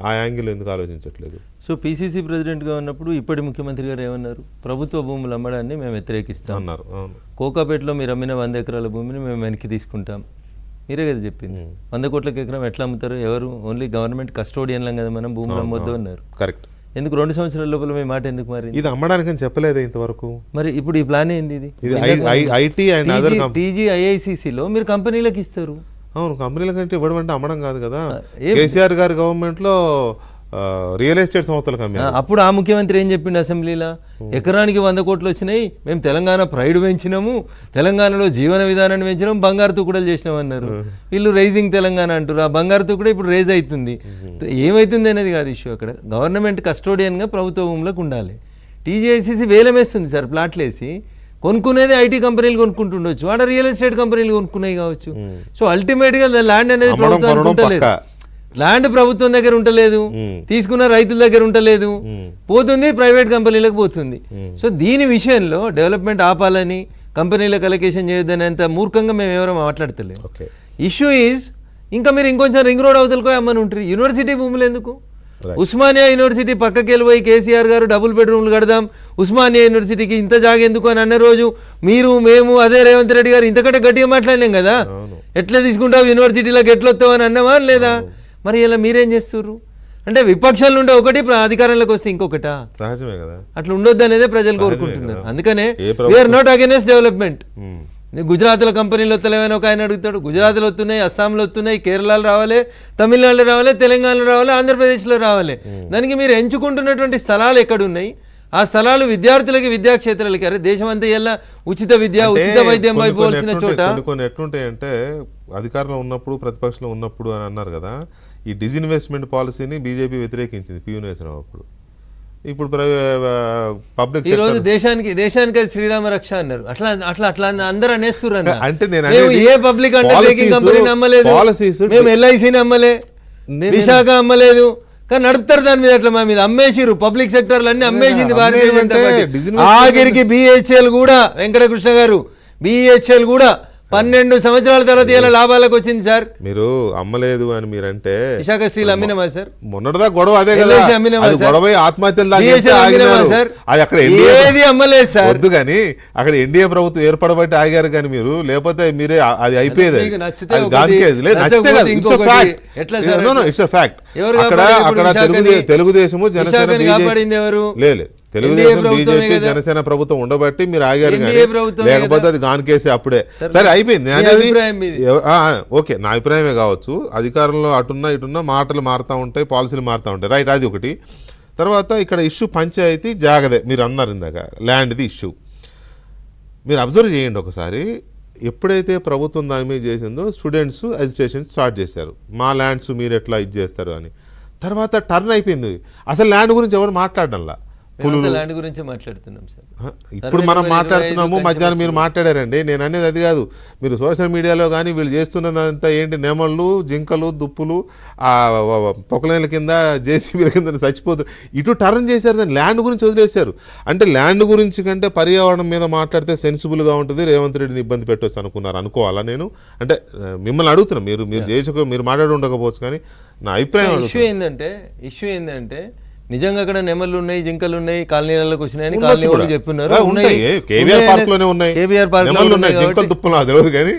ఆ యాంగిల్ ఎందుకు ఆలోచించట్లేదు? So PCC ప్రెసిడెంట్గా ఉన్నప్పుడు ఇప్పటి ముఖ్యమంత్రి గారు ఏమన్నారు? ప్రభుత్వ భూములు అమ్మడాన్ని మేము వ్యతిరేకిస్తాం అన్నారు. కోకాపేటలో మీరు అమ్మిన 100 ఎకరాల భూమిని మేము వెనక్కి తీసుకుంటాం. మీరే కదా చెప్పింది. 100 కోట్లకి ఎకరం ఎట్లా అమ్ముతారు? ఎవరు? ఓన్లీ గవర్నమెంట్ కస్టోడియన్లం కదా మనం, భూములు అమ్మొద్దు అన్నారు. కరెక్ట్. ఎందుకు 2 సంవత్సరాల లోపల మీ మాట ఎందుకు మరి? ఇది అమ్మడానికి అని చెప్పలేదు ఇంతవరకు. మరి ఇప్పుడు ఈ ప్లాన్ ఏంది? ఇది ఐటీ అండ్ అదర్ TGIICCలో మీరు కంపెనీలకు ఇస్తారు. అవును, కంపెనీల కంటే ఇవ్వడం అంటే అమ్మడం కాదు కదా. కేసీఆర్ గారి గవర్నమెంట్ లో రియల్ ఎస్టేట్ సంస్థలకు అమ్మారు. అప్పుడు ఆ ముఖ్యమంత్రి ఏం చెప్పిండు అసెంబ్లీలో? ఎకరానికి 100 కోట్లు వచ్చినాయి, మేము తెలంగాణ ప్రైడ్ పెంచినాము, తెలంగాణలో జీవన విధానాన్ని పెంచినాము, బంగారు తుకుడలు చేసినాం అన్నారు. వీళ్ళు రైజింగ్ తెలంగాణ అంటారు. ఆ బంగారు తుకుడ ఇప్పుడు రేజ్ అవుతుంది. ఏమవుతుంది అనేది కాదు ఇష్యూ. అక్కడ గవర్నమెంట్ కస్టోడియన్గా ప్రభుత్వ భూములకు ఉండాలి. TGICC వేలమేస్తుంది సార్, ప్లాట్లు వేసి కొనుక్కునేది ఐటీ కంపెనీలు కొనుక్కుంటుండొచ్చు, ఆడ రియల్ ఎస్టేట్ కంపెనీలు కొనుక్కునేవి కావచ్చు. సో అల్టిమేట్గా ల్యాండ్ అనేది ప్రభుత్వం ఉంటలేదు, ల్యాండ్ ప్రభుత్వం దగ్గర ఉంటలేదు, తీసుకున్న రైతుల దగ్గర ఉంటలేదు, పోతుంది ప్రైవేట్ కంపెనీలకు పోతుంది. సో దీని విషయంలో డెవలప్మెంట్ ఆపాలని, కంపెనీలకు అలొకేషన్ చేయొద్దని అంత మూర్ఖంగా మేము ఎవరో మాట్లాడతలేము. ఇష్యూ ఈజ్ ఇంకా మీరు ఇంకొంచెం రింగ్ రోడ్ అవతలకో అమ్మని ఉంటారు. యూనివర్సిటీ భూములు ఎందుకు? ఉస్మానియా యూనివర్సిటీ పక్కకి వెళ్ళిపోయి కేసీఆర్ గారు డబుల్ బెడ్రూమ్లు కడదాం, ఉస్మానియా యూనివర్సిటీకి ఇంత జాగ ఎందుకు అని అన్న రోజు మీరు మేము అదే రేవంత్ రెడ్డి గారు ఇంతకంటే గట్టిగా మాట్లాడినాం కదా. ఎట్లా తీసుకుంటావు యూనివర్సిటీలోకి ఎట్లా వస్తావు అని అన్నావా లేదా? మరి ఇలా మీరేం చేస్తున్నారు అంటే విపక్షాలు ఉండే ఒకటి, అధికారంలోకి వస్తే ఇంకొకట. సహజమే కదా, అట్లా ఉండొద్దు అనేది ప్రజలు కోరుకుంటున్నారు. అందుకనే వీఆర్ నాట్ అగైనెస్ట్ డెవలప్మెంట్. గుజరాత్లో కంపెనీలు వస్తలేమని ఒక ఆయన అడుగుతాడు. గుజరాత్లో వస్తున్నాయి, అస్సాంలో వస్తున్నాయి, కేరళలో రావాలి, తమిళనాడులో రావాలి, తెలంగాణలో రావాలి, ఆంధ్రప్రదేశ్లో రావాలి. దానికి మీరు ఎంచుకుంటున్నటువంటి స్థలాలు ఎక్కడున్నాయి? ఆ స్థలాలు విద్యార్థులకి, విద్యాక్షేత్రాలకి. అరే దేశం అంతా ఎలా ఉచిత విద్య, ఉచిత వైద్యం అయిపోవాల్సిన చోట కొన్ని ఎట్లుంటాయంటే అధికారంలో ఉన్నప్పుడు, ప్రతిపక్షంలో ఉన్నప్పుడు అని అన్నారు కదా. ఈ డిజిన్వెస్ట్మెంట్ పాలసీని బీజేపీ వ్యతిరేకించింది పియూనేశ్వరం అప్పుడు. ఇప్పుడు పబ్లిక్ ఈ రోజు దేశానికి శ్రీరామ రక్ష అన్నారు. అట్లా అట్లా అట్లా అందరూ అనేస్తున్నారు. అంటే నేను ఏ పబ్లిక్ అండర్టేకింగ్ కంపెనీని అమ్మలేదు, మేము LICని అమ్మలే, విశాఖ అమ్మలేదు, కానీ నడుపుతారు దాని మీద. అట్లా మా మీద అమ్మేసిరు, పబ్లిక్ సెక్టర్లు అన్ని అమ్మేసింది భారతీయ జనతా పార్టీ. ఆఖరికి BHEL కూడా, వెంకటకృష్ణ గారు, BHEL కూడా 12 సంవత్సరాల తర్వాత ఇలా లాభాలకు వచ్చింది సార్. మీరు అమ్మలేదు అని మీరంటే విశాఖ స్టీల్ అమ్మినమా సార్? మొన్నటిదా గొడవ అదే కదా, గొడవ ఆత్మహత్యలు ఏది అమ్మలేదు సార్. వద్దు కానీ అక్కడ ఎన్డీఏ ప్రభుత్వం ఏర్పడబట్టి ఆగారు. కానీ మీరు లేకపోతే మీరే అది అయిపోయేది. తెలుగుదేశము జనసేన తెలుగుదేశం బీజేపీ జనసేన ప్రభుత్వం ఉండబట్టి మీరు ఆగారు, కానీ లేకపోతే అది గానికేసి అప్పుడే సరే అయిపోయింది అనేది. ఓకే, నా అభిప్రాయమే కావచ్చు. అధికారంలో అటున్నా ఇటున్నా మాటలు మారుతూ ఉంటాయి, పాలసీలు మారుతూ ఉంటాయి, రైట్, అది ఒకటి. తర్వాత ఇక్కడ ఇష్యూ పంచాయతీ జాగదే మీరు అన్నారు ఇందాక, ల్యాండ్ది ఇష్యూ. మీరు అబ్జర్వ్ చేయండి ఒకసారి. ఎప్పుడైతే ప్రభుత్వం దాని మీద చేసిందో స్టూడెంట్స్ అజిటేషన్ స్టార్ట్ చేశారు, మా ల్యాండ్స్ మీరు ఎట్లా ఇది చేస్తారు అని. తర్వాత టర్న్ అయిపోయింది, అసలు ల్యాండ్ గురించి ఎవరు మాట్లాడడంలా. ల్యాండ్ గురించి మాట్లాడుతున్నాం సార్. ఇప్పుడు మనం మాట్లాడుతున్నాము, మధ్యాహ్నం మీరు మాట్లాడారండి. నేను అనేది అది కాదు. మీరు సోషల్ మీడియాలో కానీ వీళ్ళు చేస్తున్నదంతా ఏంటి, నెమళ్ళు, జింకలు, దుప్పులు, పొక్కలేల కింద, JCBల కింద చచ్చిపోతారు. ఇటు టర్న్ చేశారు, దాన్ని ల్యాండ్ గురించి వదిలేశారు. అంటే ల్యాండ్ గురించి కంటే పర్యావరణం మీద మాట్లాడితే సెన్సిబుల్గా ఉంటుంది, రేవంత్ రెడ్డిని ఇబ్బంది పెట్టవచ్చు అనుకోవాలా నేను? అంటే మిమ్మల్ని అడుగుతున్నా, మీరు మాట్లాడి ఉండకపోవచ్చు, కానీ నా అభిప్రాయం. ఇష్యూ ఏంటంటే నిజంగా అక్కడ నెమళ్ళు ఉన్నాయి, జింకలు ఉన్నాయి, కాలనీలకు వచ్చినాయని కాలనీ వాళ్ళు చెప్తున్నారు. KBR పార్క్ లోనే ఉన్నాయి, జింకలు దుప్పులు తెలియదు కానీ.